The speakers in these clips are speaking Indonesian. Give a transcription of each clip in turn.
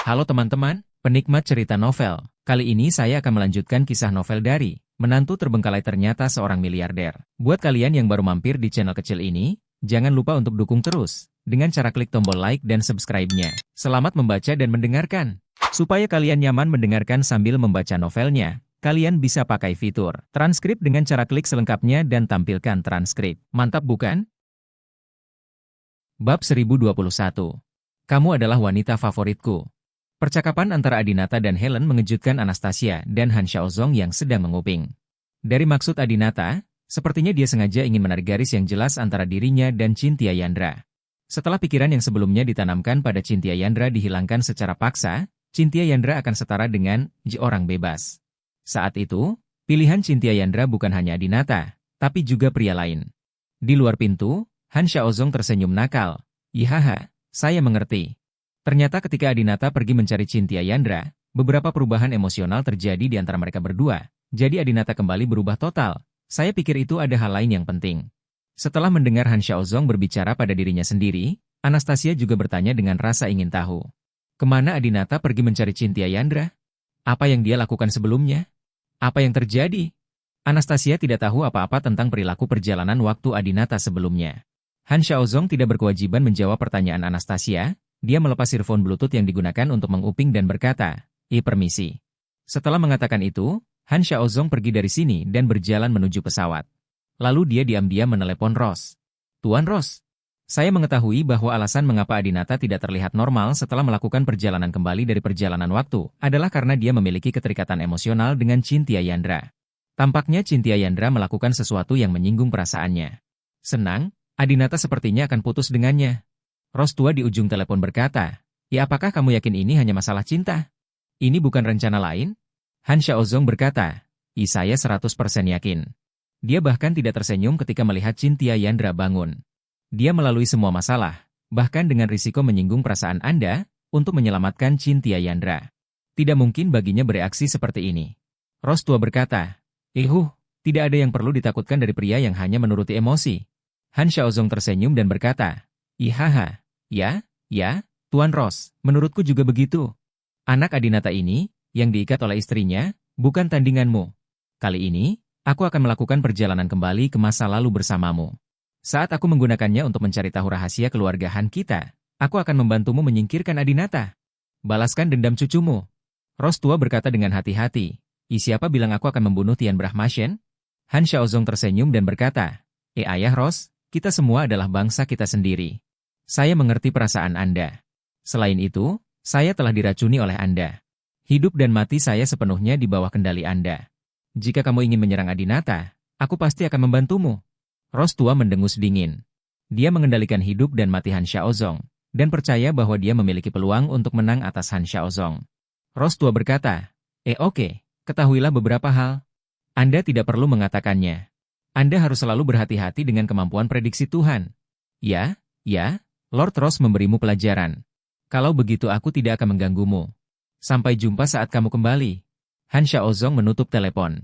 Halo teman-teman, penikmat cerita novel. Kali ini saya akan melanjutkan kisah novel dari Menantu Terbengkalai Ternyata Seorang Miliarder. Buat kalian yang baru mampir di channel kecil ini, jangan lupa untuk dukung terus dengan cara klik tombol like dan subscribe-nya. Selamat membaca dan mendengarkan. Supaya kalian nyaman mendengarkan sambil membaca novelnya, kalian bisa pakai fitur transkrip dengan cara klik selengkapnya dan tampilkan transkrip. Mantap bukan? Bab 1021. Kamu adalah wanita favoritku. Percakapan antara Adinata dan Helen mengejutkan Anastasia dan Han Xiaozong yang sedang menguping. Dari maksud Adinata, sepertinya dia sengaja ingin menarik garis yang jelas antara dirinya dan Cynthia Yandra. Setelah pikiran yang sebelumnya ditanamkan pada Cynthia Yandra dihilangkan secara paksa, Cynthia Yandra akan setara dengan orang bebas. Saat itu, pilihan Cynthia Yandra bukan hanya Adinata, tapi juga pria lain. Di luar pintu, Han Xiaozong tersenyum nakal. Ihaha, saya mengerti. Ternyata ketika Adinata pergi mencari Cynthia Yandra, beberapa perubahan emosional terjadi di antara mereka berdua. Jadi Adinata kembali berubah total. Saya pikir itu ada hal lain yang penting. Setelah mendengar Han Xiaozong berbicara pada dirinya sendiri, Anastasia juga bertanya dengan rasa ingin tahu. Kemana Adinata pergi mencari Cynthia Yandra? Apa yang dia lakukan sebelumnya? Apa yang terjadi? Anastasia tidak tahu apa-apa tentang perilaku perjalanan waktu Adinata sebelumnya. Han Xiaozong tidak berkewajiban menjawab pertanyaan Anastasia. Dia melepas earphone Bluetooth yang digunakan untuk menguping dan berkata, permisi. Setelah mengatakan itu, Han Xiaozong pergi dari sini dan berjalan menuju pesawat. Lalu dia diam-diam menelepon Rose. Tuan Rose, saya mengetahui bahwa alasan mengapa Adinata tidak terlihat normal setelah melakukan perjalanan kembali dari perjalanan waktu adalah karena dia memiliki keterikatan emosional dengan Cynthia Yandra. Tampaknya Cynthia Yandra melakukan sesuatu yang menyinggung perasaannya. Senang, Adinata sepertinya akan putus dengannya. Rose tua di ujung telepon berkata, apakah kamu yakin ini hanya masalah cinta? Ini bukan rencana lain? Han Xiaozong berkata, saya 100% yakin. Dia bahkan tidak tersenyum ketika melihat Cynthia Yandra bangun. Dia melalui semua masalah, bahkan dengan risiko menyinggung perasaan Anda, untuk menyelamatkan Cynthia Yandra. Tidak mungkin baginya bereaksi seperti ini. Rose tua berkata, tidak ada yang perlu ditakutkan dari pria yang hanya menuruti emosi. Han Xiaozong tersenyum dan berkata, Ihaha, ya, Tuan Rose, menurutku juga begitu. Anak Adinata ini, yang diikat oleh istrinya, bukan tandinganmu. Kali ini, aku akan melakukan perjalanan kembali ke masa lalu bersamamu. Saat aku menggunakannya untuk mencari tahu rahasia keluarga Han kita, aku akan membantumu menyingkirkan Adinata. Balaskan dendam cucumu. Rose tua berkata dengan hati-hati, siapa bilang aku akan membunuh Tian Brahmashen? Han Xiaozong tersenyum dan berkata, ayah Rose, kita semua adalah bangsa kita sendiri. Saya mengerti perasaan Anda. Selain itu, saya telah diracuni oleh Anda. Hidup dan mati saya sepenuhnya di bawah kendali Anda. Jika kamu ingin menyerang Adinata, aku pasti akan membantumu. Rose tua mendengus dingin. Dia mengendalikan hidup dan mati Han Xiaozong, dan percaya bahwa dia memiliki peluang untuk menang atas Han Xiaozong. Rose tua berkata, oke, ketahuilah beberapa hal. Anda tidak perlu mengatakannya. Anda harus selalu berhati-hati dengan kemampuan prediksi Tuhan. Ya, Lord Rose memberimu pelajaran. Kalau begitu aku tidak akan mengganggumu. Sampai jumpa saat kamu kembali. Han Xiaozong menutup telepon.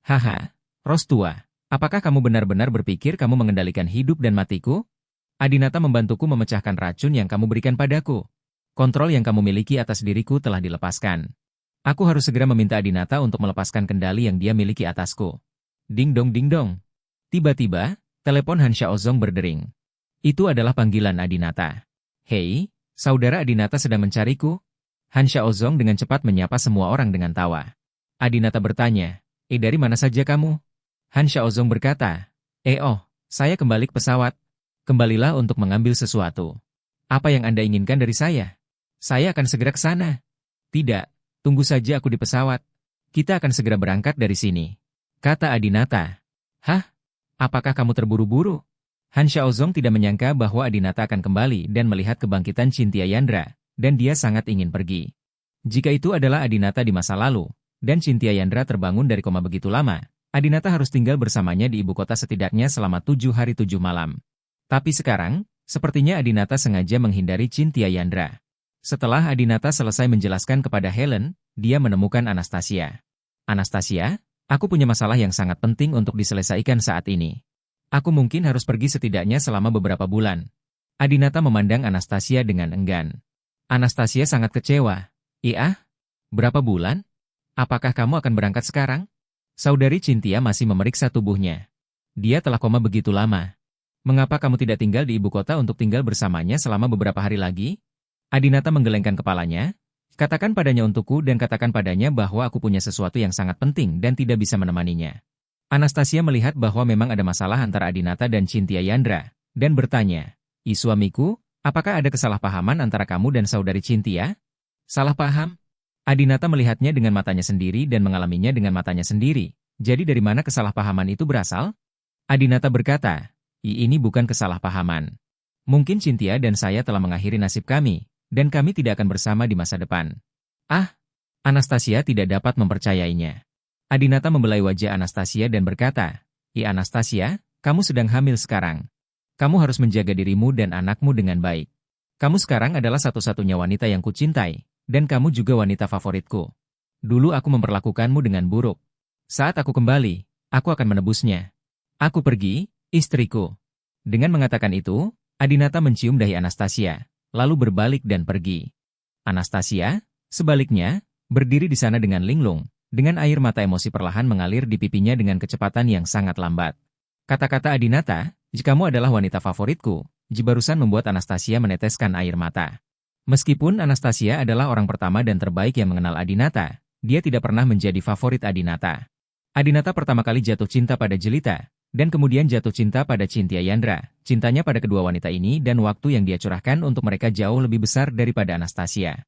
Haha, Rose tua, apakah kamu benar-benar berpikir kamu mengendalikan hidup dan matiku? Adinata membantuku memecahkan racun yang kamu berikan padaku. Kontrol yang kamu miliki atas diriku telah dilepaskan. Aku harus segera meminta Adinata untuk melepaskan kendali yang dia miliki atasku. Ding dong. Tiba-tiba, telepon Han Xiaozong berdering. Itu adalah panggilan Adinata. Hei, saudara Adinata sedang mencariku? Han Xiaozong dengan cepat menyapa semua orang dengan tawa. Adinata bertanya, dari mana saja kamu? Han Xiaozong berkata, saya kembali ke pesawat. Kembalilah untuk mengambil sesuatu. Apa yang Anda inginkan dari saya? Saya akan segera ke sana. Tidak, tunggu saja aku di pesawat. Kita akan segera berangkat dari sini. Kata Adinata. Hah? Apakah kamu terburu-buru? Han Xiaozong tidak menyangka bahwa Adinata akan kembali dan melihat kebangkitan Cynthia Yandra, dan dia sangat ingin pergi. Jika itu adalah Adinata di masa lalu, dan Cynthia Yandra terbangun dari koma begitu lama, Adinata harus tinggal bersamanya di ibu kota setidaknya selama 7 hari 7 malam. Tapi sekarang, sepertinya Adinata sengaja menghindari Cynthia Yandra. Setelah Adinata selesai menjelaskan kepada Helen, dia menemukan Anastasia. Anastasia, aku punya masalah yang sangat penting untuk diselesaikan saat ini. Aku mungkin harus pergi setidaknya selama beberapa bulan. Adinata memandang Anastasia dengan enggan. Anastasia sangat kecewa. Iya? Berapa bulan? Apakah kamu akan berangkat sekarang? Saudari Cynthia masih memeriksa tubuhnya. Dia telah koma begitu lama. Mengapa kamu tidak tinggal di ibu kota untuk tinggal bersamanya selama beberapa hari lagi? Adinata menggelengkan kepalanya. Katakan padanya untukku dan katakan padanya bahwa aku punya sesuatu yang sangat penting dan tidak bisa menemaninya. Anastasia melihat bahwa memang ada masalah antara Adinata dan Cynthia Yandra, dan bertanya, suamiku, apakah ada kesalahpahaman antara kamu dan saudari Cynthia? Salah paham? Adinata melihatnya dengan matanya sendiri dan mengalaminya dengan matanya sendiri. Jadi dari mana kesalahpahaman itu berasal? Adinata berkata, ini bukan kesalahpahaman. Mungkin Cynthia dan saya telah mengakhiri nasib kami, dan kami tidak akan bersama di masa depan. Ah, Anastasia tidak dapat mempercayainya. Adinata membelai wajah Anastasia dan berkata, Anastasia, kamu sedang hamil sekarang. Kamu harus menjaga dirimu dan anakmu dengan baik. Kamu sekarang adalah satu-satunya wanita yang kucintai, dan kamu juga wanita favoritku. Dulu aku memperlakukanmu dengan buruk. Saat aku kembali, aku akan menebusnya. Aku pergi, istriku. Dengan mengatakan itu, Adinata mencium dahi Anastasia, lalu berbalik dan pergi. Anastasia, sebaliknya, berdiri di sana dengan linglung, dengan air mata emosi perlahan mengalir di pipinya dengan kecepatan yang sangat lambat. Kata-kata Adinata, jika kamu adalah wanita favoritku, barusan membuat Anastasia meneteskan air mata. Meskipun Anastasia adalah orang pertama dan terbaik yang mengenal Adinata, dia tidak pernah menjadi favorit Adinata. Adinata pertama kali jatuh cinta pada Jelita, dan kemudian jatuh cinta pada Cynthia Yandra. Cintanya pada kedua wanita ini dan waktu yang dia curahkan untuk mereka jauh lebih besar daripada Anastasia.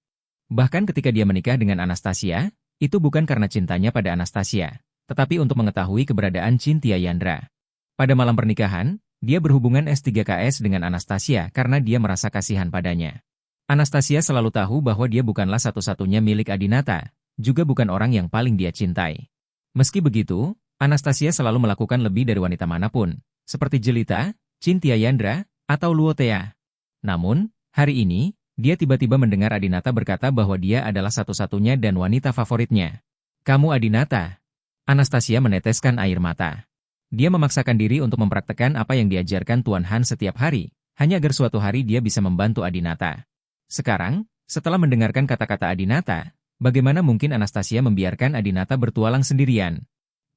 Bahkan ketika dia menikah dengan Anastasia, itu bukan karena cintanya pada Anastasia, tetapi untuk mengetahui keberadaan Cynthia Yandra. Pada malam pernikahan, dia berhubungan S3KS dengan Anastasia karena dia merasa kasihan padanya. Anastasia selalu tahu bahwa dia bukanlah satu-satunya milik Adinata, juga bukan orang yang paling dia cintai. Meski begitu, Anastasia selalu melakukan lebih dari wanita manapun, seperti Jelita, Cynthia Yandra, atau Luotea. Namun, hari ini, dia tiba-tiba mendengar Adinata berkata bahwa dia adalah satu-satunya dan wanita favoritnya. Kamu Adinata. Anastasia meneteskan air mata. Dia memaksakan diri untuk mempraktekkan apa yang diajarkan Tuan Han setiap hari, hanya agar suatu hari dia bisa membantu Adinata. Sekarang, setelah mendengarkan kata-kata Adinata, bagaimana mungkin Anastasia membiarkan Adinata bertualang sendirian?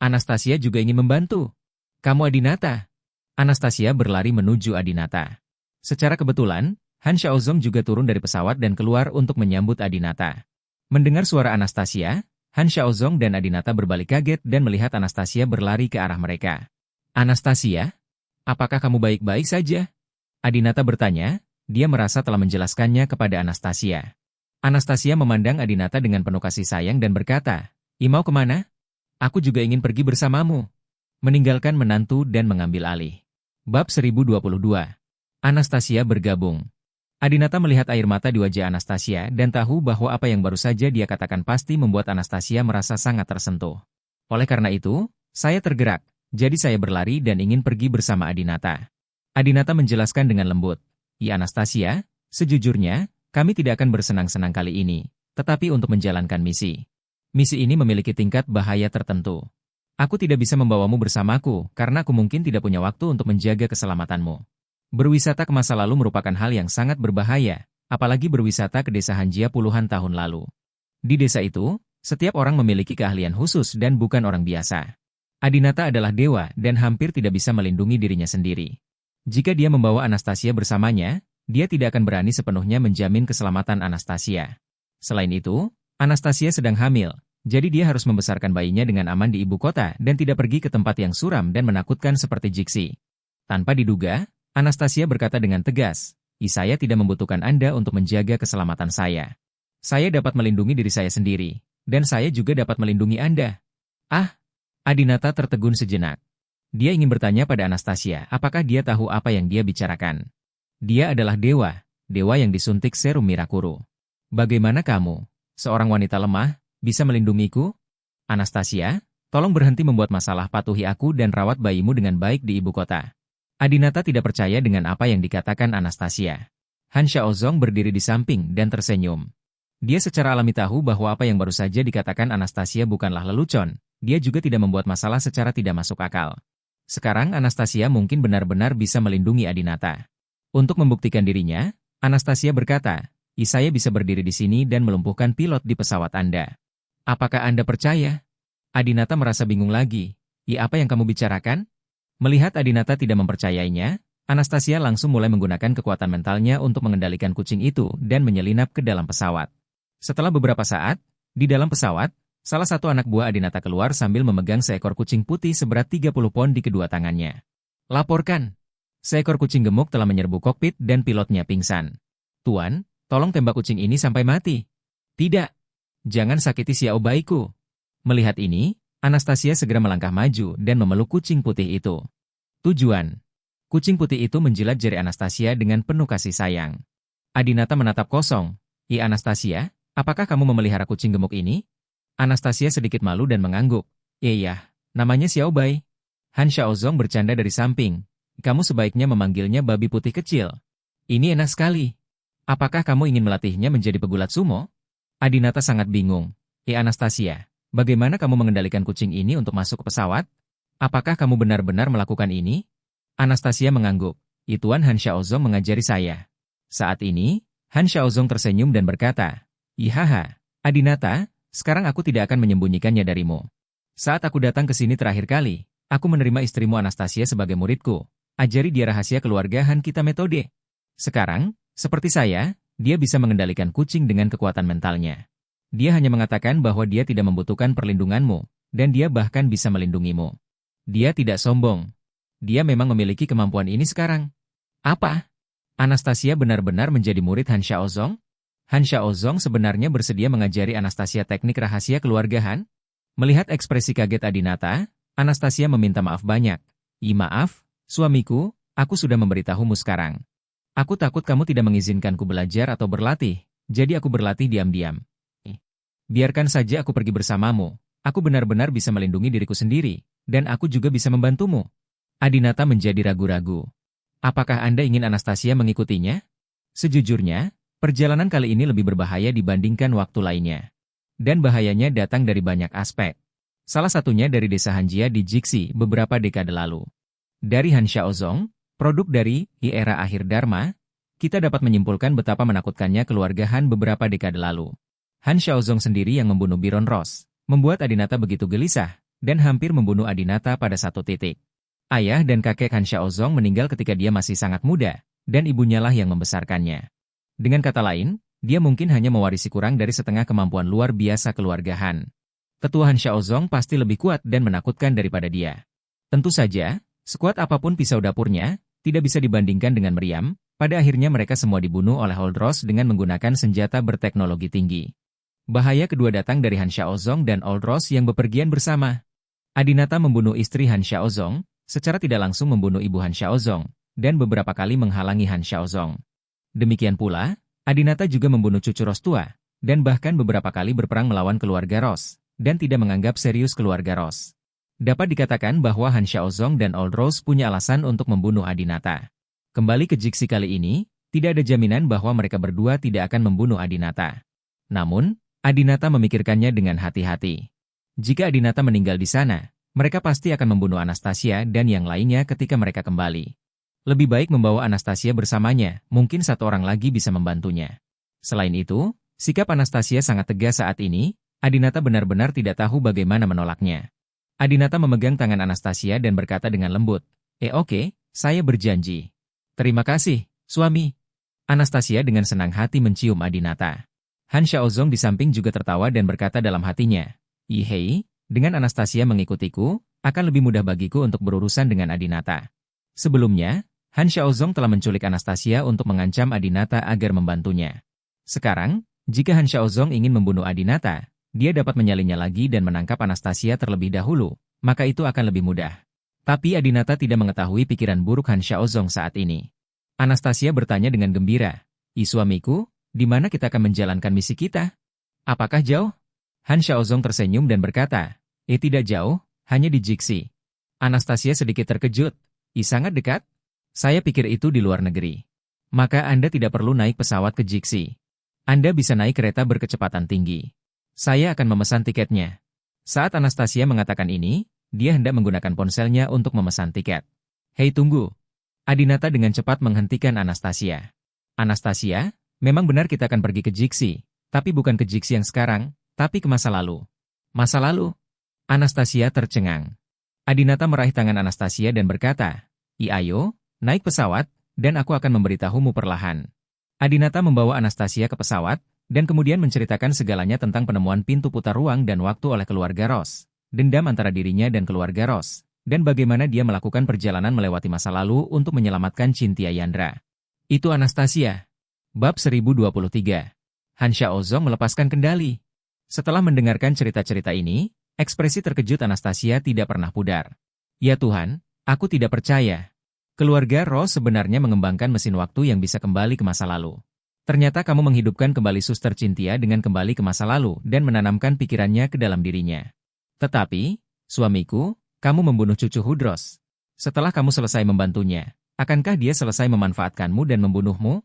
Anastasia juga ingin membantu. Kamu Adinata. Anastasia berlari menuju Adinata. Secara kebetulan, Han Xiaozong juga turun dari pesawat dan keluar untuk menyambut Adinata. Mendengar suara Anastasia, Han Xiaozong dan Adinata berbalik kaget dan melihat Anastasia berlari ke arah mereka. Anastasia? Apakah kamu baik-baik saja? Adinata bertanya, dia merasa telah menjelaskannya kepada Anastasia. Anastasia memandang Adinata dengan penuh kasih sayang dan berkata, mau kemana? Aku juga ingin pergi bersamamu. Meninggalkan menantu dan mengambil alih. Bab 1022. Anastasia bergabung. Adinata melihat air mata di wajah Anastasia dan tahu bahwa apa yang baru saja dia katakan pasti membuat Anastasia merasa sangat tersentuh. Oleh karena itu, saya tergerak, jadi saya berlari dan ingin pergi bersama Adinata. Adinata menjelaskan dengan lembut, Anastasia, sejujurnya, kami tidak akan bersenang-senang kali ini, tetapi untuk menjalankan misi. Misi ini memiliki tingkat bahaya tertentu. Aku tidak bisa membawamu bersamaku karena aku mungkin tidak punya waktu untuk menjaga keselamatanmu. Berwisata ke masa lalu merupakan hal yang sangat berbahaya, apalagi berwisata ke desa Hanjia puluhan tahun lalu. Di desa itu, setiap orang memiliki keahlian khusus dan bukan orang biasa. Adinata adalah dewa dan hampir tidak bisa melindungi dirinya sendiri. Jika dia membawa Anastasia bersamanya, dia tidak akan berani sepenuhnya menjamin keselamatan Anastasia. Selain itu, Anastasia sedang hamil, jadi dia harus membesarkan bayinya dengan aman di ibu kota dan tidak pergi ke tempat yang suram dan menakutkan seperti Jixi. Tanpa diduga, Anastasia berkata dengan tegas, saya tidak membutuhkan Anda untuk menjaga keselamatan saya. Saya dapat melindungi diri saya sendiri, dan saya juga dapat melindungi Anda. Adinata tertegun sejenak. Dia ingin bertanya pada Anastasia apakah dia tahu apa yang dia bicarakan. Dia adalah dewa yang disuntik serum Mirakuru. Bagaimana kamu, seorang wanita lemah, bisa melindungiku? Anastasia, tolong berhenti membuat masalah, patuhi aku dan rawat bayimu dengan baik di ibu kota. Adinata tidak percaya dengan apa yang dikatakan Anastasia. Han Xiaozong berdiri di samping dan tersenyum. Dia secara alami tahu bahwa apa yang baru saja dikatakan Anastasia bukanlah lelucon, dia juga tidak membuat masalah secara tidak masuk akal. Sekarang Anastasia mungkin benar-benar bisa melindungi Adinata. Untuk membuktikan dirinya, Anastasia berkata, Saya bisa berdiri di sini dan melumpuhkan pilot di pesawat Anda. Apakah Anda percaya? Adinata merasa bingung lagi. Apa yang kamu bicarakan? Melihat Adinata tidak mempercayainya, Anastasia langsung mulai menggunakan kekuatan mentalnya untuk mengendalikan kucing itu dan menyelinap ke dalam pesawat. Setelah beberapa saat, di dalam pesawat, salah satu anak buah Adinata keluar sambil memegang seekor kucing putih seberat 30 pon di kedua tangannya. Laporkan! Seekor kucing gemuk telah menyerbu kokpit dan pilotnya pingsan. Tuan, tolong tembak kucing ini sampai mati. Tidak. Jangan sakiti Xiao Baiku. Melihat ini, Anastasia segera melangkah maju dan memeluk kucing putih itu. Tujuan. Kucing putih itu menjilat jari Anastasia dengan penuh kasih sayang. Adinata menatap kosong. Anastasia, apakah kamu memelihara kucing gemuk ini? Anastasia sedikit malu dan mengangguk. Iya, namanya Xiao Bai. Han Xiaozong bercanda dari samping. Kamu sebaiknya memanggilnya babi putih kecil. Ini enak sekali. Apakah kamu ingin melatihnya menjadi pegulat sumo? Adinata sangat bingung. Anastasia, bagaimana kamu mengendalikan kucing ini untuk masuk ke pesawat? Apakah kamu benar-benar melakukan ini? Anastasia mengangguk. Tuan Han Xiaozong mengajari saya. Saat ini, Han Xiaozong tersenyum dan berkata, Ihaha, Adinata, sekarang aku tidak akan menyembunyikannya darimu. Saat aku datang ke sini terakhir kali, aku menerima istrimu Anastasia sebagai muridku. Ajari dia rahasia keluarga Han kita metode. Sekarang, seperti saya, dia bisa mengendalikan kucing dengan kekuatan mentalnya. Dia hanya mengatakan bahwa dia tidak membutuhkan perlindunganmu, dan dia bahkan bisa melindungimu. Dia tidak sombong. Dia memang memiliki kemampuan ini sekarang. Apa? Anastasia benar-benar menjadi murid Han Xiaozong? Han Xiaozong sebenarnya bersedia mengajari Anastasia teknik rahasia keluarga Han? Melihat ekspresi kaget Adinata, Anastasia meminta maaf banyak. Maaf, suamiku, aku sudah memberitahumu sekarang. Aku takut kamu tidak mengizinkanku belajar atau berlatih, jadi aku berlatih diam-diam. Biarkan saja aku pergi bersamamu, aku benar-benar bisa melindungi diriku sendiri, dan aku juga bisa membantumu. Adinata menjadi ragu-ragu. Apakah Anda ingin Anastasia mengikutinya? Sejujurnya, perjalanan kali ini lebih berbahaya dibandingkan waktu lainnya. Dan bahayanya datang dari banyak aspek. Salah satunya dari desa Hanjia di Jixi beberapa dekade lalu. Dari Han Xiaozong, produk dari era akhir Dharma, kita dapat menyimpulkan betapa menakutkannya keluarga Han beberapa dekade lalu. Han Xiaozong sendiri yang membunuh Biron Ross, membuat Adinata begitu gelisah, dan hampir membunuh Adinata pada satu titik. Ayah dan kakek Han Xiaozong meninggal ketika dia masih sangat muda, dan ibunya lah yang membesarkannya. Dengan kata lain, dia mungkin hanya mewarisi kurang dari setengah kemampuan luar biasa keluarga Han. Tetua Han Xiaozong pasti lebih kuat dan menakutkan daripada dia. Tentu saja, sekuat apapun pisau dapurnya, tidak bisa dibandingkan dengan meriam. Pada akhirnya mereka semua dibunuh oleh Old-Ross dengan menggunakan senjata berteknologi tinggi. Bahaya kedua datang dari Han Xiaozong dan Old-Ross yang bepergian bersama. Adinata membunuh istri Han Xiaozong, secara tidak langsung membunuh ibu Han Xiaozong, dan beberapa kali menghalangi Han Xiaozong. Demikian pula, Adinata juga membunuh cucu Ross tua, dan bahkan beberapa kali berperang melawan keluarga Ross, dan tidak menganggap serius keluarga Ross. Dapat dikatakan bahwa Han Xiaozong dan Old-Ross punya alasan untuk membunuh Adinata. Kembali ke Jixi kali ini, tidak ada jaminan bahwa mereka berdua tidak akan membunuh Adinata. Namun, Adinata memikirkannya dengan hati-hati. Jika Adinata meninggal di sana, mereka pasti akan membunuh Anastasia dan yang lainnya ketika mereka kembali. Lebih baik membawa Anastasia bersamanya, mungkin satu orang lagi bisa membantunya. Selain itu, sikap Anastasia sangat tegas saat ini, Adinata benar-benar tidak tahu bagaimana menolaknya. Adinata memegang tangan Anastasia dan berkata dengan lembut, oke, saya berjanji. Terima kasih, suami. Anastasia dengan senang hati mencium Adinata. Han Xiaozong di samping juga tertawa dan berkata dalam hatinya, Hei, dengan Anastasia mengikutiku, akan lebih mudah bagiku untuk berurusan dengan Adinata. Sebelumnya, Han Xiaozong telah menculik Anastasia untuk mengancam Adinata agar membantunya. Sekarang, jika Han Xiaozong ingin membunuh Adinata, dia dapat menyalinnya lagi dan menangkap Anastasia terlebih dahulu, maka itu akan lebih mudah. Tapi Adinata tidak mengetahui pikiran buruk Han Xiaozong saat ini. Anastasia bertanya dengan gembira, suamiku, di mana kita akan menjalankan misi kita? Apakah jauh? Han Xiaozong tersenyum dan berkata, tidak jauh, hanya di Jixi. Anastasia sedikit terkejut, sangat dekat? Saya pikir itu di luar negeri. Maka Anda tidak perlu naik pesawat ke Jixi. Anda bisa naik kereta berkecepatan tinggi. Saya akan memesan tiketnya. Saat Anastasia mengatakan ini, dia hendak menggunakan ponselnya untuk memesan tiket. Hei tunggu. Adinata dengan cepat menghentikan Anastasia. Anastasia, Memang benar kita akan pergi ke Jixi, tapi bukan ke Jixi yang sekarang, tapi ke masa lalu. Masa lalu? Anastasia tercengang. Adinata meraih tangan Anastasia dan berkata, ayo, naik pesawat, dan aku akan memberitahumu perlahan. Adinata membawa Anastasia ke pesawat, dan kemudian menceritakan segalanya tentang penemuan pintu putar ruang dan waktu oleh keluarga Ross, dendam antara dirinya dan keluarga Ross, dan bagaimana dia melakukan perjalanan melewati masa lalu untuk menyelamatkan Cynthia Yandra. Itu Anastasia. Bab 1023. Han Xiaozong melepaskan kendali. Setelah mendengarkan cerita-cerita ini, ekspresi terkejut Anastasia tidak pernah pudar. Ya Tuhan, aku tidak percaya. Keluarga Ross sebenarnya mengembangkan mesin waktu yang bisa kembali ke masa lalu. Ternyata kamu menghidupkan kembali Suster Cynthia dengan kembali ke masa lalu dan menanamkan pikirannya ke dalam dirinya. Tetapi, suamiku, kamu membunuh cucu Hudros. Setelah kamu selesai membantunya, akankah dia selesai memanfaatkanmu dan membunuhmu?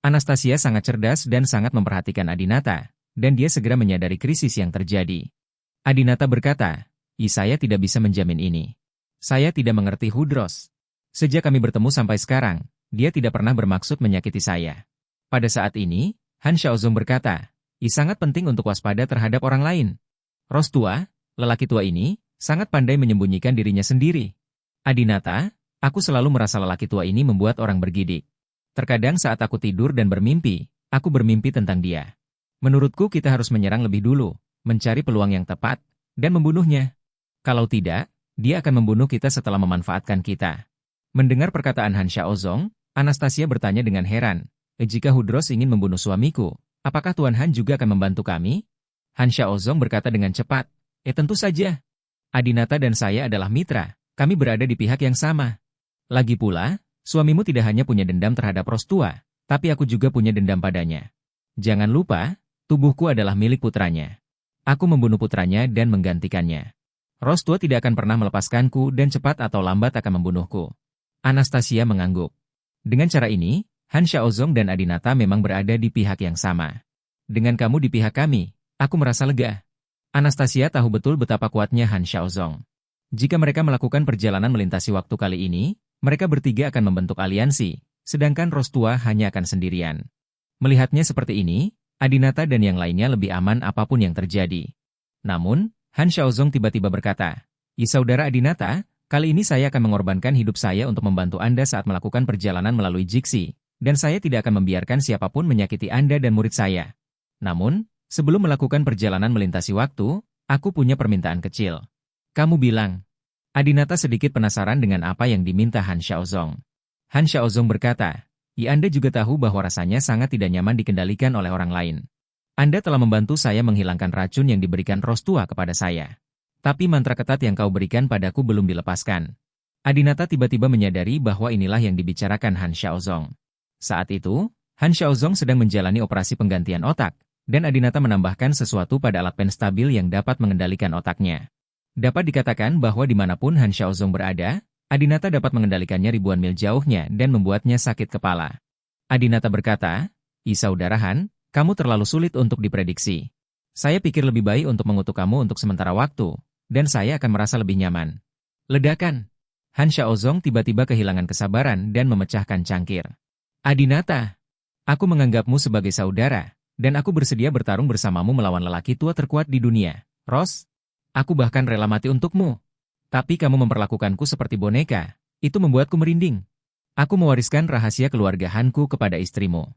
Anastasia sangat cerdas dan sangat memperhatikan Adinata, dan dia segera menyadari krisis yang terjadi. Adinata berkata, saya tidak bisa menjamin ini. Saya tidak mengerti Hudros. Sejak kami bertemu sampai sekarang, dia tidak pernah bermaksud menyakiti saya. Pada saat ini, Han Xiaozong berkata, sangat penting untuk waspada terhadap orang lain. Ross tua, lelaki tua ini, sangat pandai menyembunyikan dirinya sendiri. Adinata, aku selalu merasa lelaki tua ini membuat orang bergidik. Terkadang saat aku tidur dan bermimpi, aku bermimpi tentang dia. Menurutku kita harus menyerang lebih dulu, mencari peluang yang tepat, dan membunuhnya. Kalau tidak, dia akan membunuh kita setelah memanfaatkan kita. Mendengar perkataan Han Xiaozong, Anastasia bertanya dengan heran, jika Hudros ingin membunuh suamiku, apakah Tuan Han juga akan membantu kami? Han Xiaozong berkata dengan cepat, tentu saja. Adinata dan saya adalah mitra, kami berada di pihak yang sama. Lagi pula, suamimu tidak hanya punya dendam terhadap Ross tua, tapi aku juga punya dendam padanya. Jangan lupa, tubuhku adalah milik putranya. Aku membunuh putranya dan menggantikannya. Ross tua tidak akan pernah melepaskanku dan cepat atau lambat akan membunuhku. Anastasia mengangguk. Dengan cara ini, Han Xiaozong dan Adinata memang berada di pihak yang sama. Dengan kamu di pihak kami, aku merasa lega. Anastasia tahu betul betapa kuatnya Han Xiaozong. Jika mereka melakukan perjalanan melintasi waktu kali ini, mereka bertiga akan membentuk aliansi, sedangkan Ross tua hanya akan sendirian. Melihatnya seperti ini, Adinata dan yang lainnya lebih aman apapun yang terjadi. Namun, Han Xiaozong tiba-tiba berkata, saudara Adinata, kali ini saya akan mengorbankan hidup saya untuk membantu Anda saat melakukan perjalanan melalui Jixi, dan saya tidak akan membiarkan siapapun menyakiti Anda dan murid saya. Namun, sebelum melakukan perjalanan melintasi waktu, aku punya permintaan kecil. Kamu bilang. Adinata sedikit penasaran dengan apa yang diminta Han Xiaozong. Han Xiaozong berkata, Anda juga tahu bahwa rasanya sangat tidak nyaman dikendalikan oleh orang lain. Anda telah membantu saya menghilangkan racun yang diberikan Ross tua kepada saya. Tapi mantra ketat yang kau berikan padaku belum dilepaskan. Adinata tiba-tiba menyadari bahwa inilah yang dibicarakan Han Xiaozong. Saat itu, Han Xiaozong sedang menjalani operasi penggantian otak, dan Adinata menambahkan sesuatu pada alat pen stabil yang dapat mengendalikan otaknya. Dapat dikatakan bahwa dimanapun Han Xiaozong berada, Adinata dapat mengendalikannya ribuan mil jauhnya dan membuatnya sakit kepala. Adinata berkata, saudara Han, kamu terlalu sulit untuk diprediksi. Saya pikir lebih baik untuk mengutuk kamu untuk sementara waktu, dan saya akan merasa lebih nyaman. Ledakan. Han Xiaozong tiba-tiba kehilangan kesabaran dan memecahkan cangkir. Adinata, aku menganggapmu sebagai saudara, dan aku bersedia bertarung bersamamu melawan lelaki tua terkuat di dunia. Ross, aku bahkan rela mati untukmu. Tapi kamu memperlakukanku seperti boneka, itu membuatku merinding. Aku mewariskan rahasia keluarga Hanku kepada istrimu.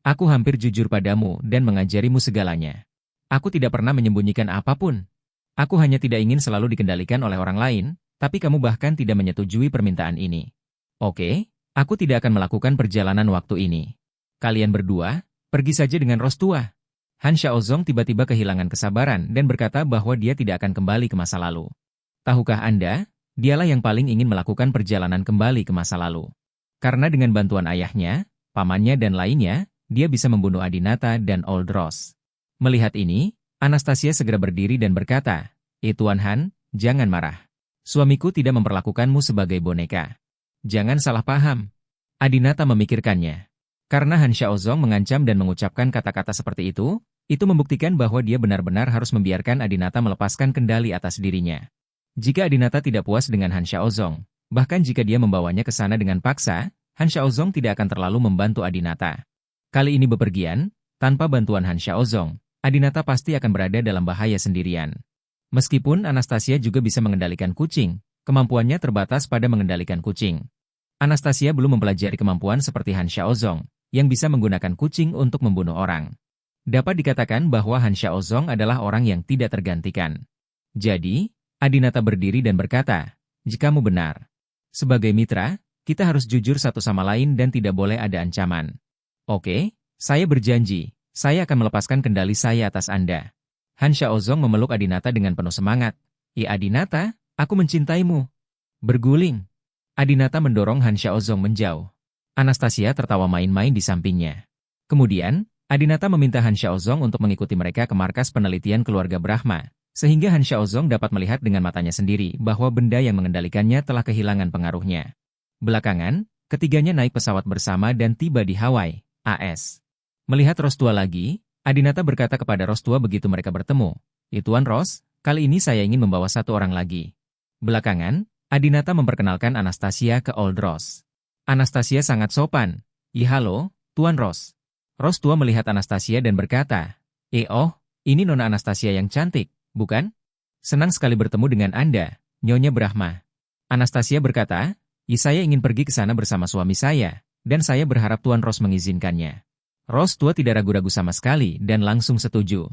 Aku hampir jujur padamu dan mengajarimu segalanya. Aku tidak pernah menyembunyikan apapun. Aku hanya tidak ingin selalu dikendalikan oleh orang lain, tapi kamu bahkan tidak menyetujui permintaan ini. Oke, aku tidak akan melakukan perjalanan waktu ini. Kalian berdua, pergi saja dengan Ross tua. Han Xiaozong tiba-tiba kehilangan kesabaran dan berkata bahwa dia tidak akan kembali ke masa lalu. Tahukah Anda, dialah yang paling ingin melakukan perjalanan kembali ke masa lalu. Karena dengan bantuan ayahnya, pamannya dan lainnya, dia bisa membunuh Adinata dan Old Ross. Melihat ini, Anastasia segera berdiri dan berkata, Tuan Han, jangan marah. Suamiku tidak memperlakukanmu sebagai boneka. Jangan salah paham. Adinata memikirkannya. Karena Han Xiaozong mengancam dan mengucapkan kata-kata seperti itu membuktikan bahwa dia benar-benar harus membiarkan Adinata melepaskan kendali atas dirinya. Jika Adinata tidak puas dengan Han Xiaozong, bahkan jika dia membawanya ke sana dengan paksa, Han Xiaozong tidak akan terlalu membantu Adinata. Kali ini bepergian, tanpa bantuan Han Xiaozong, Adinata pasti akan berada dalam bahaya sendirian. Meskipun Anastasia juga bisa mengendalikan kucing, kemampuannya terbatas pada mengendalikan kucing. Anastasia belum mempelajari kemampuan seperti Han Xiaozong, yang bisa menggunakan kucing untuk membunuh orang. Dapat dikatakan bahwa Han Xiaozong adalah orang yang tidak tergantikan. Jadi, Adinata berdiri dan berkata, "Jikamu benar. Sebagai mitra, kita harus jujur satu sama lain dan tidak boleh ada ancaman. Oke, saya berjanji, saya akan melepaskan kendali saya atas Anda." Han Xiaozong memeluk Adinata dengan penuh semangat. "Ya Adinata, aku mencintaimu." Berguling. Adinata mendorong Han Xiaozong menjauh. Anastasia tertawa main-main di sampingnya. Kemudian, Adinata meminta Han Xiaozong untuk mengikuti mereka ke markas penelitian keluarga Brahma, sehingga Han Xiaozong dapat melihat dengan matanya sendiri bahwa benda yang mengendalikannya telah kehilangan pengaruhnya. Belakangan, ketiganya naik pesawat bersama dan tiba di Hawaii, AS. Melihat Rostua lagi, Adinata berkata kepada Rostua begitu mereka bertemu, "Tuan Ros, kali ini saya ingin membawa satu orang lagi." Belakangan, Adinata memperkenalkan Anastasia ke Old Ros. Anastasia sangat sopan. Halo, Tuan Ros." Rostua melihat Anastasia dan berkata, Oh, ini Nona Anastasia yang cantik, bukan? Senang sekali bertemu dengan Anda, Nyonya Brahma." Anastasia berkata, Saya ingin pergi ke sana bersama suami saya, dan saya berharap Tuan Ros mengizinkannya." Rostua tidak ragu-ragu sama sekali dan langsung setuju.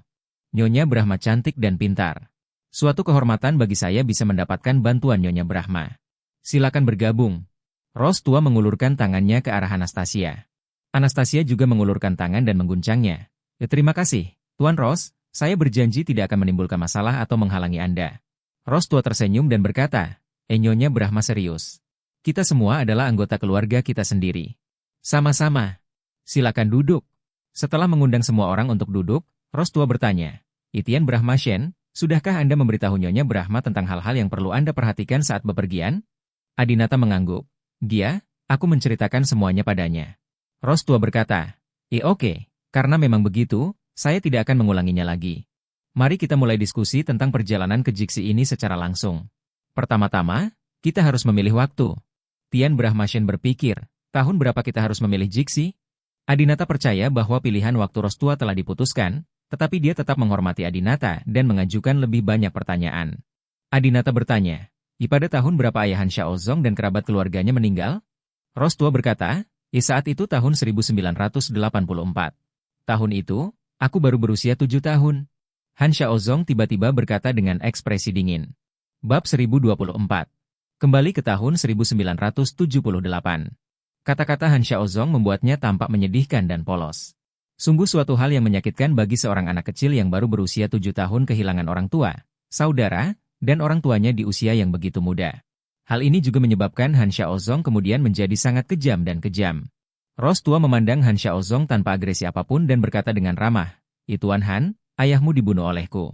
"Nyonya Brahma cantik dan pintar. Suatu kehormatan bagi saya bisa mendapatkan bantuan Nyonya Brahma. Silakan bergabung." Rostua mengulurkan tangannya ke arah Anastasia. Anastasia juga mengulurkan tangan dan mengguncangnya. "Terima kasih, Tuan Ros, saya berjanji tidak akan menimbulkan masalah atau menghalangi Anda." Rostua tersenyum dan berkata, Nyonya Brahma serius. "Kita semua adalah anggota keluarga kita sendiri. Sama-sama. Silakan duduk." Setelah mengundang semua orang untuk duduk, Rostua bertanya, "Tuan Brahma Shen, sudahkah Anda memberitahu Nyonya Brahma tentang hal-hal yang perlu Anda perhatikan saat bepergian?" Adinata mengangguk. "Dia, aku menceritakan semuanya padanya." Rostua berkata, Oke, karena memang begitu, saya tidak akan mengulanginya lagi. Mari kita mulai diskusi tentang perjalanan ke Jixi ini secara langsung. Pertama-tama, kita harus memilih waktu." Tuan Brahma Shen berpikir, tahun berapa kita harus memilih Jixi? Adinata percaya bahwa pilihan waktu Rostua telah diputuskan, tetapi dia tetap menghormati Adinata dan mengajukan lebih banyak pertanyaan. Adinata bertanya, pada tahun berapa ayah Han Xiaozong dan kerabat keluarganya meninggal? Rostua berkata, saat itu tahun 1984. Tahun itu, aku baru berusia 7 tahun. Han Xiaozong tiba-tiba berkata dengan ekspresi dingin. Bab 1024. Kembali ke tahun 1978. Kata-kata Han Xiaozong membuatnya tampak menyedihkan dan polos. Sungguh suatu hal yang menyakitkan bagi seorang anak kecil yang baru berusia 7 tahun kehilangan orang tua, saudara, dan orang tuanya di usia yang begitu muda. Hal ini juga menyebabkan Han Xiaozong kemudian menjadi sangat kejam dan kejam. Rostua memandang Han Xiaozong tanpa agresi apapun dan berkata dengan ramah, Tuan Han, ayahmu dibunuh olehku.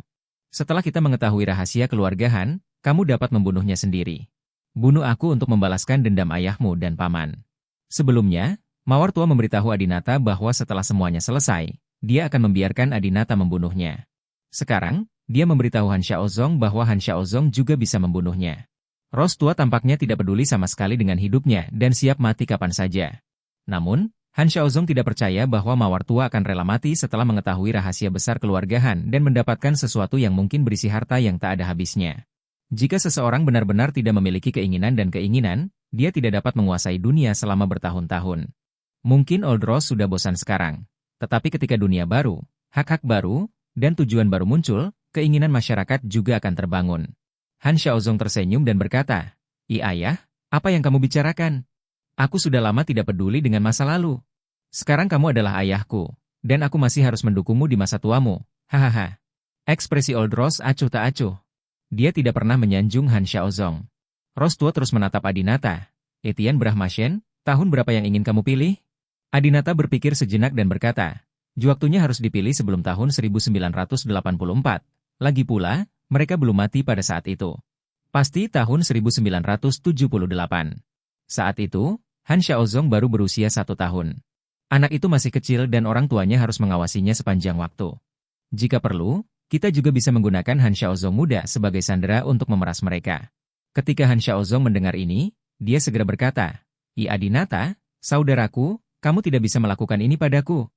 Setelah kita mengetahui rahasia keluarga Han, kamu dapat membunuhnya sendiri. Bunuh aku untuk membalaskan dendam ayahmu dan paman. Sebelumnya, Mawar Tua memberitahu Adinata bahwa setelah semuanya selesai, dia akan membiarkan Adinata membunuhnya. Sekarang, dia memberitahu Han Xiaozong bahwa Han Xiaozong juga bisa membunuhnya. Rostua tampaknya tidak peduli sama sekali dengan hidupnya dan siap mati kapan saja. Namun, Han Xiaozong tidak percaya bahwa Mawar Tua akan rela mati setelah mengetahui rahasia besar keluarga Han dan mendapatkan sesuatu yang mungkin berisi harta yang tak ada habisnya. Jika seseorang benar-benar tidak memiliki keinginan dan keinginan, dia tidak dapat menguasai dunia selama bertahun-tahun. Mungkin Old Rose sudah bosan sekarang. Tetapi ketika dunia baru, hak-hak baru, dan tujuan baru muncul, keinginan masyarakat juga akan terbangun. Han Xiaozong tersenyum dan berkata, Ayah, apa yang kamu bicarakan? Aku sudah lama tidak peduli dengan masa lalu. Sekarang kamu adalah ayahku, dan aku masih harus mendukungmu di masa tuamu. Hahaha. Ekspresi Old Rose acuh tak acuh. Dia tidak pernah menyanjung Han Xiaozong. Rostua terus menatap Adinata. Tuan Brahma Shen, tahun berapa yang ingin kamu pilih? Adinata berpikir sejenak dan berkata, waktunya harus dipilih sebelum tahun 1984. Lagi pula, mereka belum mati pada saat itu. Pasti tahun 1978. Saat itu, Han Xiaozong baru berusia 1 tahun. Anak itu masih kecil dan orang tuanya harus mengawasinya sepanjang waktu. Jika perlu, kita juga bisa menggunakan Han Xiaozong muda sebagai sandera untuk memeras mereka. Ketika Han Xiaozong mendengar ini, dia segera berkata, Adinata, saudaraku, kamu tidak bisa melakukan ini padaku.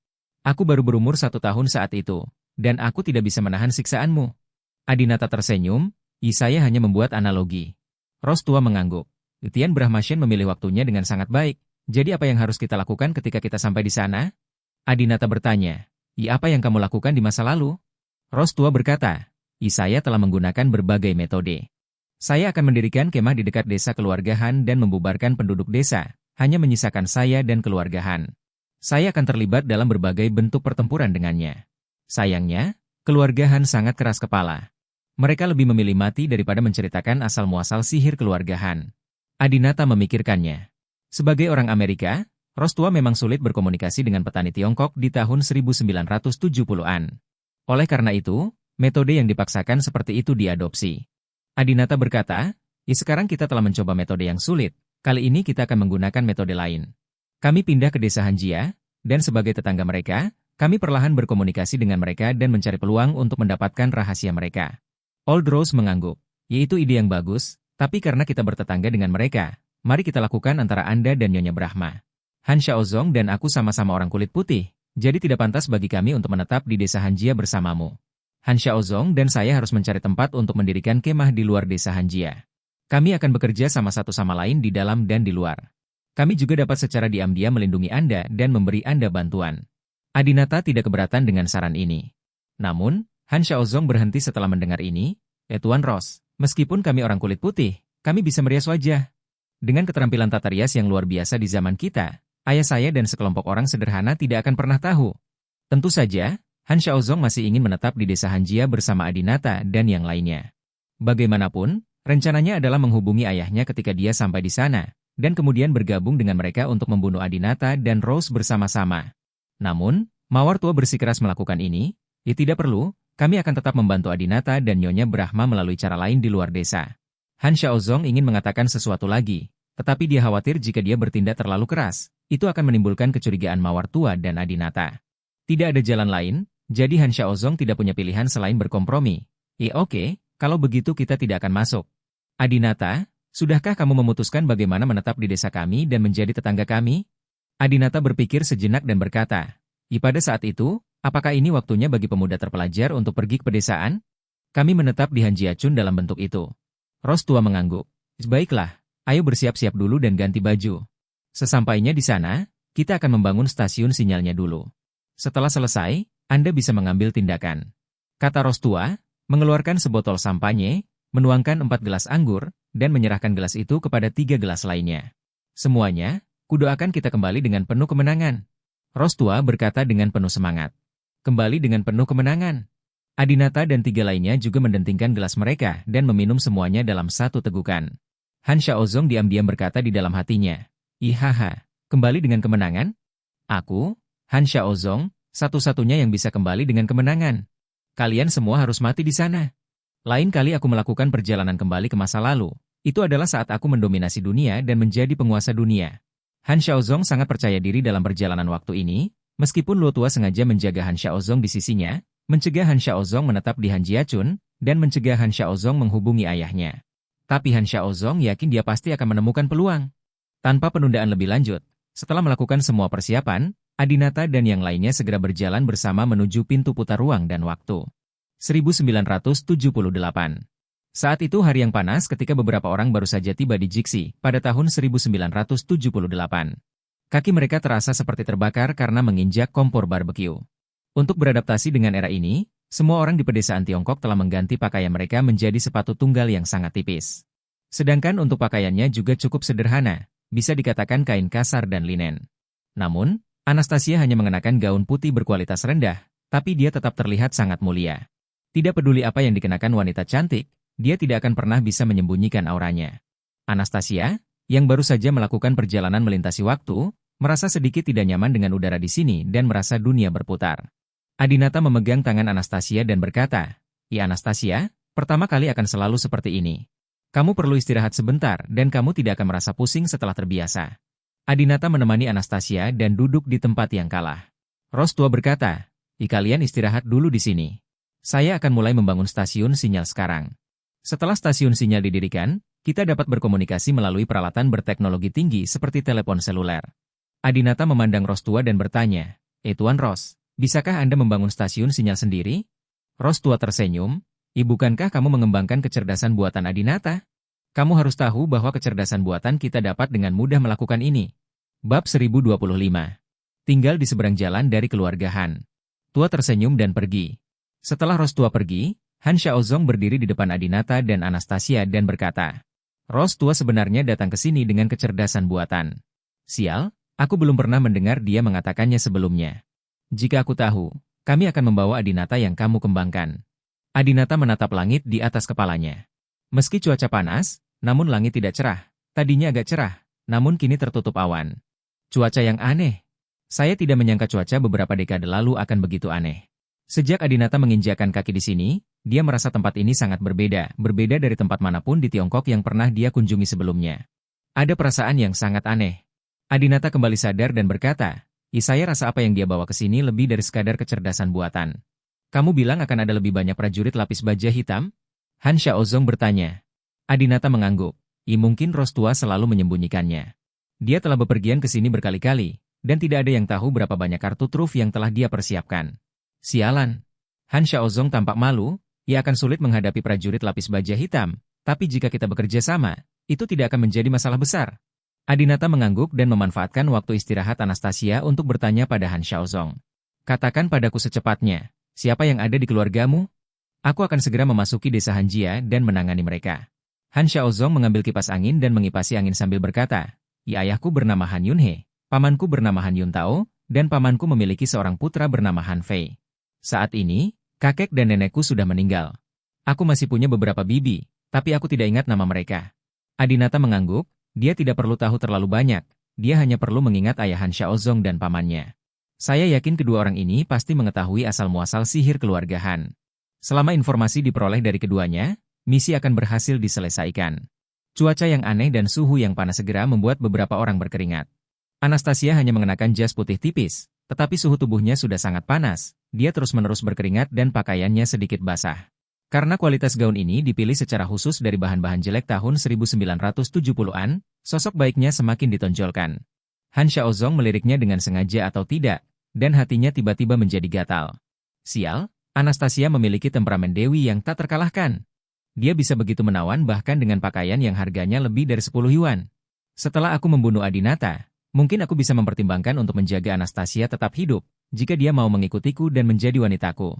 Aku baru berumur 1 tahun saat itu, dan aku tidak bisa menahan siksaanmu. Adinata tersenyum, saya hanya membuat analogi. Ros tua mengangguk. Tian Brahmasyen memilih waktunya dengan sangat baik. Jadi apa yang harus kita lakukan ketika kita sampai di sana? Adinata bertanya. Apa yang kamu lakukan di masa lalu? Ros tua berkata, saya telah menggunakan berbagai metode. Saya akan mendirikan kemah di dekat desa keluarga Han dan membubarkan penduduk desa, hanya menyisakan saya dan keluarga Han. Saya akan terlibat dalam berbagai bentuk pertempuran dengannya. Sayangnya, keluarga Han sangat keras kepala. Mereka lebih memilih mati daripada menceritakan asal-muasal sihir keluarga Han. Adinata memikirkannya. Sebagai orang Amerika, Ros tua memang sulit berkomunikasi dengan petani Tiongkok di tahun 1970-an. Oleh karena itu, metode yang dipaksakan seperti itu diadopsi. Adinata berkata, sekarang kita telah mencoba metode yang sulit, kali ini kita akan menggunakan metode lain. Kami pindah ke desa Hanjia, dan sebagai tetangga mereka, kami perlahan berkomunikasi dengan mereka dan mencari peluang untuk mendapatkan rahasia mereka. Old Rose mengangguk, itu ide yang bagus, tapi karena kita bertetangga dengan mereka, mari kita lakukan antara Anda dan Nyonya Brahma. Han Xiaozong dan aku sama-sama orang kulit putih, jadi tidak pantas bagi kami untuk menetap di desa Hanjia bersamamu. Han Xiaozong dan saya harus mencari tempat untuk mendirikan kemah di luar desa Hanjia. Kami akan bekerja sama satu sama lain di dalam dan di luar. Kami juga dapat secara diam-diam melindungi Anda dan memberi Anda bantuan. Adinata tidak keberatan dengan saran ini. Namun, Han Xiaozong berhenti setelah mendengar ini. Tuan Ros, meskipun kami orang kulit putih, kami bisa merias wajah. Dengan keterampilan tata rias yang luar biasa di zaman kita, ayah saya dan sekelompok orang sederhana tidak akan pernah tahu. Tentu saja, Han Xiaozong masih ingin menetap di desa Hanjia bersama Adinata dan yang lainnya. Bagaimanapun, rencananya adalah menghubungi ayahnya ketika dia sampai di sana, dan kemudian bergabung dengan mereka untuk membunuh Adinata dan Rose bersama-sama. Namun, Mawar tua bersikeras melakukan ini. Tidak perlu, kami akan tetap membantu Adinata dan Nyonya Brahma melalui cara lain di luar desa. Han Xiaozong ingin mengatakan sesuatu lagi, tetapi dia khawatir jika dia bertindak terlalu keras, itu akan menimbulkan kecurigaan Mawar tua dan Adinata. Tidak ada jalan lain, jadi Han Xiaozong tidak punya pilihan selain berkompromi. Oke, kalau begitu kita tidak akan masuk. Adinata, sudahkah kamu memutuskan bagaimana menetap di desa kami dan menjadi tetangga kami? Adinata berpikir sejenak dan berkata, pada saat itu, apakah ini waktunya bagi pemuda terpelajar untuk pergi ke pedesaan? Kami menetap di Hanjiachun dalam bentuk itu. Ros tua mengangguk. Baiklah, ayo bersiap-siap dulu dan ganti baju. Sesampainya di sana, kita akan membangun stasiun sinyalnya dulu. Setelah selesai, Anda bisa mengambil tindakan. Kata Ros tua, mengeluarkan sebotol sampanye, menuangkan 4 gelas anggur, dan menyerahkan gelas itu kepada 3 gelas lainnya. Semuanya, kudoakan kita kembali dengan penuh kemenangan. Ros tua berkata dengan penuh semangat. Kembali dengan penuh kemenangan. Adinata dan 3 lainnya juga mendentingkan gelas mereka dan meminum semuanya dalam satu tegukan. Han Xiaozong diam-diam berkata di dalam hatinya. Ihaha, kembali dengan kemenangan? Aku, Han Xiaozong, satu-satunya yang bisa kembali dengan kemenangan. Kalian semua harus mati di sana. Lain kali aku melakukan perjalanan kembali ke masa lalu. Itu adalah saat aku mendominasi dunia dan menjadi penguasa dunia. Han Xiaozong sangat percaya diri dalam perjalanan waktu ini, meskipun Luo tua sengaja menjaga Han Xiaozong di sisinya, mencegah Han Xiaozong menetap di Hanjiachun, dan mencegah Han Xiaozong menghubungi ayahnya. Tapi Han Xiaozong yakin dia pasti akan menemukan peluang. Tanpa penundaan lebih lanjut, setelah melakukan semua persiapan, Adinata dan yang lainnya segera berjalan bersama menuju pintu putar ruang dan waktu. 1978. Saat itu hari yang panas ketika beberapa orang baru saja tiba di Jixi pada tahun 1978. Kaki mereka terasa seperti terbakar karena menginjak kompor barbeque. Untuk beradaptasi dengan era ini, semua orang di pedesaan Tiongkok telah mengganti pakaian mereka menjadi sepatu tunggal yang sangat tipis. Sedangkan untuk pakaiannya juga cukup sederhana, bisa dikatakan kain kasar dan linen. Namun, Anastasia hanya mengenakan gaun putih berkualitas rendah, tapi dia tetap terlihat sangat mulia. Tidak peduli apa yang dikenakan wanita cantik, dia tidak akan pernah bisa menyembunyikan auranya. Anastasia, yang baru saja melakukan perjalanan melintasi waktu, merasa sedikit tidak nyaman dengan udara di sini dan merasa dunia berputar. Adinata memegang tangan Anastasia dan berkata, Anastasia, pertama kali akan selalu seperti ini. Kamu perlu istirahat sebentar dan kamu tidak akan merasa pusing setelah terbiasa. Adinata menemani Anastasia dan duduk di tempat yang kalah. Ros tua berkata, kalian istirahat dulu di sini. Saya akan mulai membangun stasiun sinyal sekarang. Setelah stasiun sinyal didirikan, kita dapat berkomunikasi melalui peralatan berteknologi tinggi seperti telepon seluler. Adinata memandang Ros tua dan bertanya, Tuan Ros, Bisakah Anda membangun stasiun sinyal sendiri? Ros tua tersenyum, bukankah kamu mengembangkan kecerdasan buatan Adinata? Kamu harus tahu bahwa kecerdasan buatan kita dapat dengan mudah melakukan ini. Bab 1025. Tinggal di seberang jalan dari keluarga Han. Tua tersenyum dan pergi. Setelah Ros tua pergi, Han Xiaozong berdiri di depan Adinata dan Anastasia dan berkata, Ros tua sebenarnya datang ke sini dengan kecerdasan buatan. Sial, aku belum pernah mendengar dia mengatakannya sebelumnya. Jika aku tahu, kami akan membawa Adinata yang kamu kembangkan. Adinata menatap langit di atas kepalanya. Meski cuaca panas, namun langit tidak cerah. Tadinya agak cerah, namun kini tertutup awan. Cuaca yang aneh. Saya tidak menyangka cuaca beberapa dekade lalu akan begitu aneh. Sejak Adinata menginjakkan kaki di sini, dia merasa tempat ini sangat berbeda dari tempat manapun di Tiongkok yang pernah dia kunjungi sebelumnya. Ada perasaan yang sangat aneh. Adinata kembali sadar dan berkata, saya rasa apa yang dia bawa ke sini lebih dari sekadar kecerdasan buatan. Kamu bilang akan ada lebih banyak prajurit lapis baja hitam? Han Xiaozong bertanya. Adinata mengangguk. Mungkin Ros tua selalu menyembunyikannya. Dia telah bepergian ke sini berkali-kali, dan tidak ada yang tahu berapa banyak kartu truf yang telah dia persiapkan. Sialan. Han Xiaozong tampak malu, ia akan sulit menghadapi prajurit lapis baja hitam, tapi jika kita bekerja sama, itu tidak akan menjadi masalah besar. Adinata mengangguk dan memanfaatkan waktu istirahat Anastasia untuk bertanya pada Han Xiaozong. Katakan padaku secepatnya, siapa yang ada di keluargamu? Aku akan segera memasuki desa Hanjia dan menangani mereka. Han Xiaozong mengambil kipas angin dan mengipasi angin sambil berkata, ayahku bernama Han Yunhe, pamanku bernama Han Yuntao, dan pamanku memiliki seorang putra bernama Han Fei. Saat ini, kakek dan nenekku sudah meninggal. Aku masih punya beberapa bibi, tapi aku tidak ingat nama mereka. Adinata mengangguk. Dia tidak perlu tahu terlalu banyak, dia hanya perlu mengingat ayah Han Xiaozong dan pamannya. Saya yakin kedua orang ini pasti mengetahui asal-muasal sihir keluarga Han. Selama informasi diperoleh dari keduanya, misi akan berhasil diselesaikan. Cuaca yang aneh dan suhu yang panas segera membuat beberapa orang berkeringat. Anastasia hanya mengenakan jas putih tipis, tetapi suhu tubuhnya sudah sangat panas, dia terus-menerus berkeringat dan pakaiannya sedikit basah. Karena kualitas gaun ini dipilih secara khusus dari bahan-bahan jelek tahun 1970-an, sosok baiknya semakin ditonjolkan. Han Xiaozong meliriknya dengan sengaja atau tidak, dan hatinya tiba-tiba menjadi gatal. Sial, Anastasia memiliki temperamen dewi yang tak terkalahkan. Dia bisa begitu menawan bahkan dengan pakaian yang harganya lebih dari 10 yuan. Setelah aku membunuh Adinata, mungkin aku bisa mempertimbangkan untuk menjaga Anastasia tetap hidup, jika dia mau mengikutiku dan menjadi wanitaku.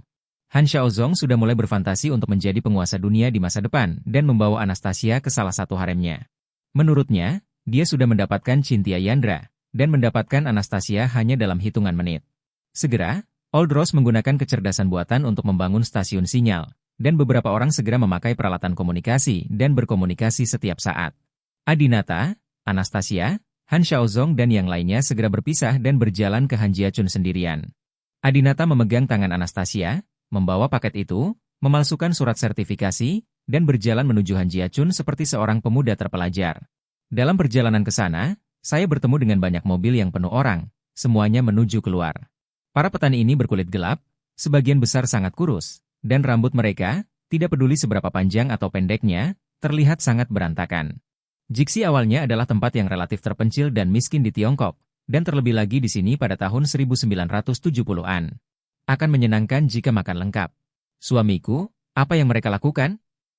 Han Xiaozong sudah mulai berfantasi untuk menjadi penguasa dunia di masa depan dan membawa Anastasia ke salah satu haremnya. Menurutnya, dia sudah mendapatkan Cintia Yandra, dan mendapatkan Anastasia hanya dalam hitungan menit. Segera, Old Rose menggunakan kecerdasan buatan untuk membangun stasiun sinyal, dan beberapa orang segera memakai peralatan komunikasi dan berkomunikasi setiap saat. Adinata, Anastasia, Han Xiaozong dan yang lainnya segera berpisah dan berjalan ke Hanjiachun sendirian. Adinata memegang tangan Anastasia, membawa paket itu, memalsukan surat sertifikasi, dan berjalan menuju Hanjiachun seperti seorang pemuda terpelajar. Dalam perjalanan ke sana, saya bertemu dengan banyak mobil yang penuh orang, semuanya menuju keluar. Para petani ini berkulit gelap, sebagian besar sangat kurus, dan rambut mereka, tidak peduli seberapa panjang atau pendeknya, terlihat sangat berantakan. Jixi awalnya adalah tempat yang relatif terpencil dan miskin di Tiongkok, dan terlebih lagi di sini pada tahun 1970-an. Akan menyenangkan jika makan lengkap. Suamiku, apa yang mereka lakukan?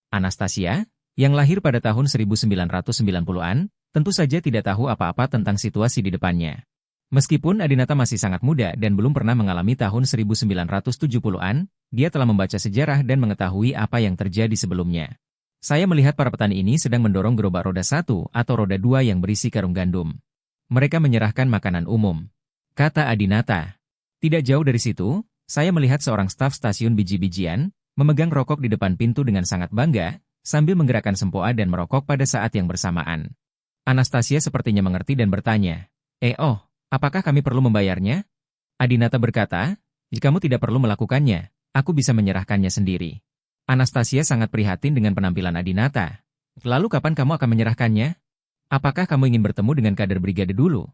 Anastasia, yang lahir pada tahun 1990-an, tentu saja tidak tahu apa-apa tentang situasi di depannya. Meskipun Adinata masih sangat muda dan belum pernah mengalami tahun 1970-an, dia telah membaca sejarah dan mengetahui apa yang terjadi sebelumnya. Saya melihat para petani ini sedang mendorong gerobak roda 1 atau roda 2 yang berisi karung gandum. Mereka menyerahkan makanan umum. Kata Adinata. Tidak jauh dari situ, saya melihat seorang staf stasiun biji-bijian, memegang rokok di depan pintu dengan sangat bangga, sambil menggerakkan sempoa dan merokok pada saat yang bersamaan. Anastasia sepertinya mengerti dan bertanya, apakah kami perlu membayarnya? Adinata berkata, jika kamu tidak perlu melakukannya, aku bisa menyerahkannya sendiri. Anastasia sangat prihatin dengan penampilan Adinata. Lalu kapan kamu akan menyerahkannya? Apakah kamu ingin bertemu dengan kader brigade dulu?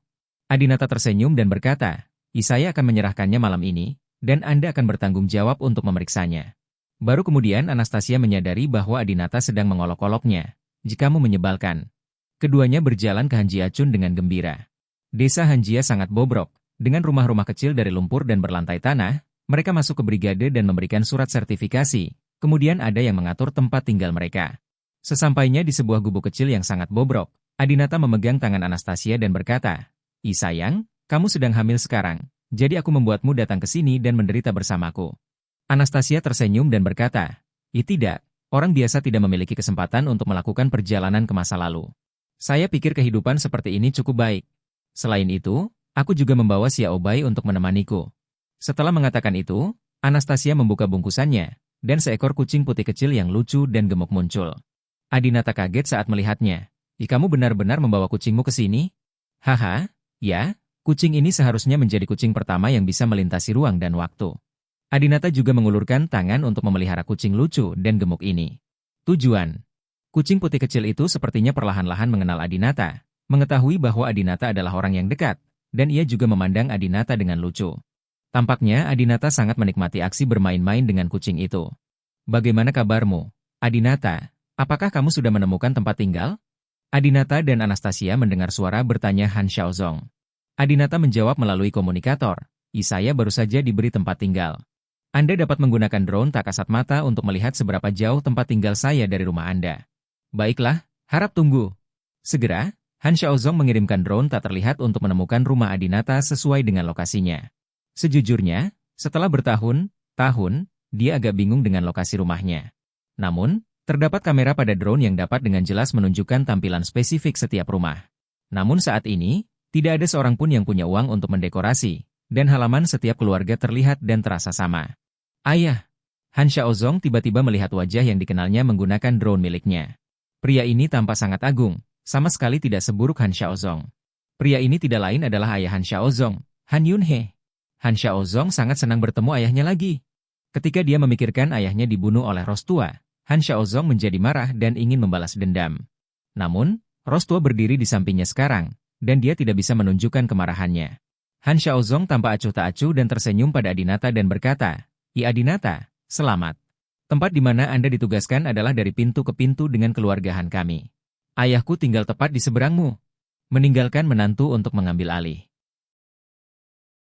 Adinata tersenyum dan berkata, saya akan menyerahkannya malam ini, dan Anda akan bertanggung jawab untuk memeriksanya. Baru kemudian Anastasia menyadari bahwa Adinata sedang mengolok-oloknya. Jika kamu menyebalkan. Keduanya berjalan ke Hanjiachun dengan gembira. Desa Hanjia sangat bobrok, Dengan rumah-rumah kecil dari lumpur dan berlantai tanah, mereka masuk ke brigade dan memberikan surat sertifikasi. Kemudian ada yang mengatur tempat tinggal mereka. Sesampainya di sebuah gubuk kecil yang sangat bobrok, Adinata memegang tangan Anastasia dan berkata, "Ih sayang, kamu sedang hamil sekarang, jadi aku membuatmu datang ke sini dan menderita bersamaku." Anastasia tersenyum dan berkata, "Ih tidak, orang biasa tidak memiliki kesempatan untuk melakukan perjalanan ke masa lalu. Saya pikir kehidupan seperti ini cukup baik. Selain itu, aku juga membawa Xiaobai untuk menemaniku." Setelah mengatakan itu, Anastasia membuka bungkusannya, dan seekor kucing putih kecil yang lucu dan gemuk muncul. Adinata kaget saat melihatnya. "Ih, kamu benar-benar membawa kucingmu ke sini?" "Haha, ya, kucing ini seharusnya menjadi kucing pertama yang bisa melintasi ruang dan waktu." Adinata juga mengulurkan tangan untuk memelihara kucing lucu dan gemuk ini. Tujuan. Kucing putih kecil itu sepertinya perlahan-lahan mengenal Adinata, mengetahui bahwa Adinata adalah orang yang dekat, dan ia juga memandang Adinata dengan lucu. Tampaknya Adinata sangat menikmati aksi bermain-main dengan kucing itu. "Bagaimana kabarmu, Adinata? Apakah kamu sudah menemukan tempat tinggal?" Adinata dan Anastasia mendengar suara bertanya Han Xiaozong. Adinata menjawab melalui komunikator, "Ih, saya baru saja diberi tempat tinggal. Anda dapat menggunakan drone tak kasat mata untuk melihat seberapa jauh tempat tinggal saya dari rumah Anda." "Baiklah, harap tunggu." Segera, Han Xiaozong mengirimkan drone tak terlihat untuk menemukan rumah Adinata sesuai dengan lokasinya. Sejujurnya, setelah bertahun-tahun, dia agak bingung dengan lokasi rumahnya. Namun, terdapat kamera pada drone yang dapat dengan jelas menunjukkan tampilan spesifik setiap rumah. Namun saat ini, tidak ada seorang pun yang punya uang untuk mendekorasi, dan halaman setiap keluarga terlihat dan terasa sama. "Ayah!" Han Xiaozong tiba-tiba melihat wajah yang dikenalnya menggunakan drone miliknya. Pria ini tampak sangat agung, sama sekali tidak seburuk Han Xiaozong. Pria ini tidak lain adalah ayah Han Xiaozong, Han Yunhe. Han Xiaozong sangat senang bertemu ayahnya lagi. Ketika dia memikirkan ayahnya dibunuh oleh Rostua, Han Xiaozong menjadi marah dan ingin membalas dendam. Namun, Rostua berdiri di sampingnya sekarang, dan dia tidak bisa menunjukkan kemarahannya. Han Xiaozong tampak acuh tak acuh dan tersenyum pada Adinata dan berkata, "I Adinata, selamat. Tempat di mana Anda ditugaskan adalah dari pintu ke pintu dengan keluarga Han kami. Ayahku tinggal tepat di seberangmu." Meninggalkan menantu untuk mengambil alih.